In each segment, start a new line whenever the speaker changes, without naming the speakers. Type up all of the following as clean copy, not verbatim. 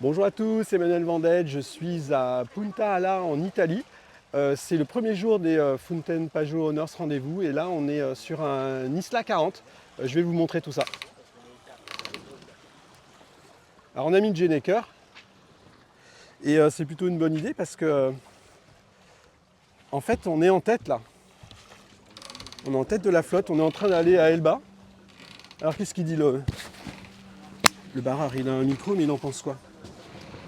Bonjour à tous, Emmanuel Vendette, je suis à Punta Ala en Italie. C'est le premier jour des Fountaine Pajot Honors Rendez-vous et là on est sur un Isla 40. Je vais vous montrer tout ça. Alors on a mis le Genneker et c'est plutôt une bonne idée parce que en fait on est en tête là. On est en tête de la flotte, on est en train d'aller à Elba. Alors qu'est-ce qu'il dit le barreur? Il a un micro mais il en pense quoi?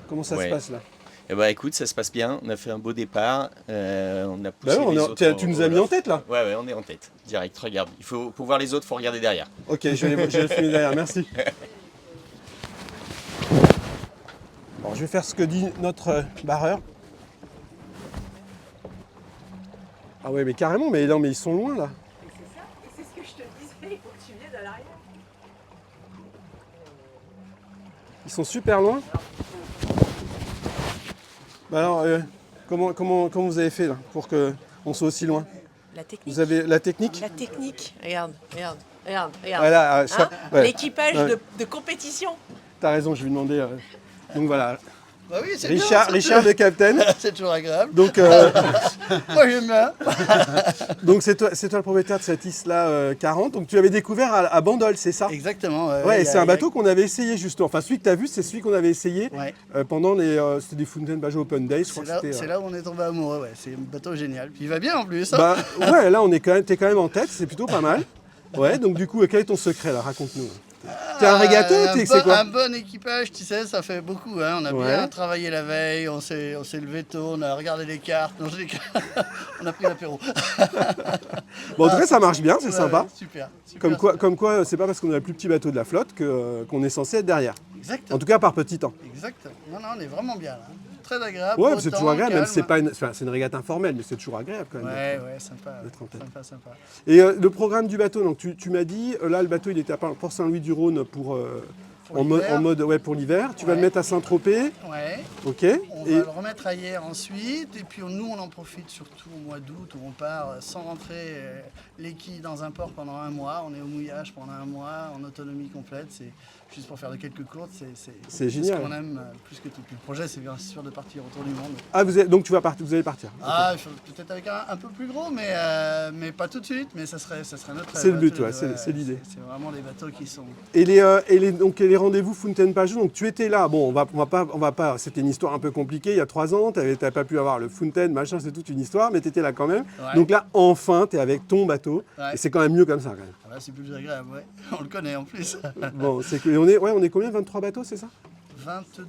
Comment ça se passe là?
Eh ben, écoute, ça se passe bien. On a fait un beau départ. On a poussé
Bah ouais,
les autres.
tu nous as mis en tête là?
Ouais, on est en tête. Direct, regarde. Pour voir les autres, il faut regarder derrière.
Ok, je vais le filmer derrière, merci. Bon, je vais faire ce que dit notre barreur. Ah ouais, mais carrément, mais non, mais ils sont loin là.
C'est ça, et c'est ce que je te disais, il faut que tu viennes à l'arrière.
Ils sont super loin. Bah alors, comment vous avez fait là pour qu'on soit aussi loin?
La technique.
Vous avez la technique?
La technique, regarde.
Voilà,
Hein,
ouais.
l'équipage
Ouais.
de compétition.
T'as raison, je vais lui demander. Donc voilà,
Bah oui, c'est
Richard le capitaine.
c'est toujours agréable.
Donc,
Moi j'aime bien.
donc c'est toi le propriétaire de cette Isla 40. Donc tu l'avais découvert à Bandol, c'est ça?
Exactement.
Ouais, et c'est un bateau qu'on avait essayé justement. Enfin, celui que tu as vu, c'est celui qu'on avait essayé
Ouais.
pendant c'était des Fountaine Pajot Open Days. Je crois que c'était.
C'est là où on est tombé amoureux. Ouais. C'est un bateau génial. Puis il va bien en plus. Hein.
Bah ouais, là t'es quand même en tête, c'est plutôt pas mal. Ouais, donc du coup, quel est ton secret là? Raconte-nous. T'es un régateur, c'est quoi?
Un bon équipage, tu sais, ça fait beaucoup. Hein. On a
Ouais.
bien travaillé la veille, on s'est levé tôt, on a regardé les cartes, on a pris l'apéro.
Bon, en tout cas, ça marche bien, c'est sympa.
Ouais, super.
Comme quoi, c'est pas parce qu'on a le plus petit bateau de la flotte qu'on est censé être derrière.
Exactement.
En tout cas, par petit temps.
Exactement. Non, on est vraiment bien là. Très agréable.
Ouais,
beau
c'est
temps,
toujours agréable, même
calme.
si c'est pas c'est une régate informelle, mais c'est toujours agréable quand même.
Ouais, sympa.
d'être en tête.
Sympa.
Et le programme du bateau, donc tu m'as dit, là le bateau il était à Port Saint-Louis-du-Rhône
Pour
en
l'hiver.
mode ouais, pour l'hiver. Tu vas
Ouais.
le mettre à Saint-Tropez,
Ouais.
ok.
On
Et
va le remettre ailleurs ensuite, et puis nous on en profite surtout au mois d'août où on part sans rentrer les quilles dans un port pendant un mois. On est au mouillage pendant un mois en autonomie complète. C'est juste pour faire de quelques courtes.
C'est génial.
Ce qu'on aime plus que tout. Puis le projet c'est bien sûr de partir autour du monde.
ah donc vous allez partir.
Ah, peut-être avec un peu plus gros, mais pas tout de suite. Mais ça serait notre
C'est le
rêve,
but,
tous les
ouais,
deux.
c'est l'idée.
C'est vraiment des bateaux qui sont.
Et les rendez-vous Fountaine Pajot, donc tu étais là, bon on va pas, c'était une histoire un peu compliquée il y a 3 ans, t'avais pas pu avoir le Fountaine, machin, c'est toute une histoire, mais tu étais là quand même.
Ouais.
Donc là enfin tu es avec ton bateau,
Ouais.
et c'est quand même mieux comme ça quand même.
Ah, là, c'est plus agréable, ouais. On le connaît en plus.
Bon, on est combien? 23 bateaux, c'est ça?
22.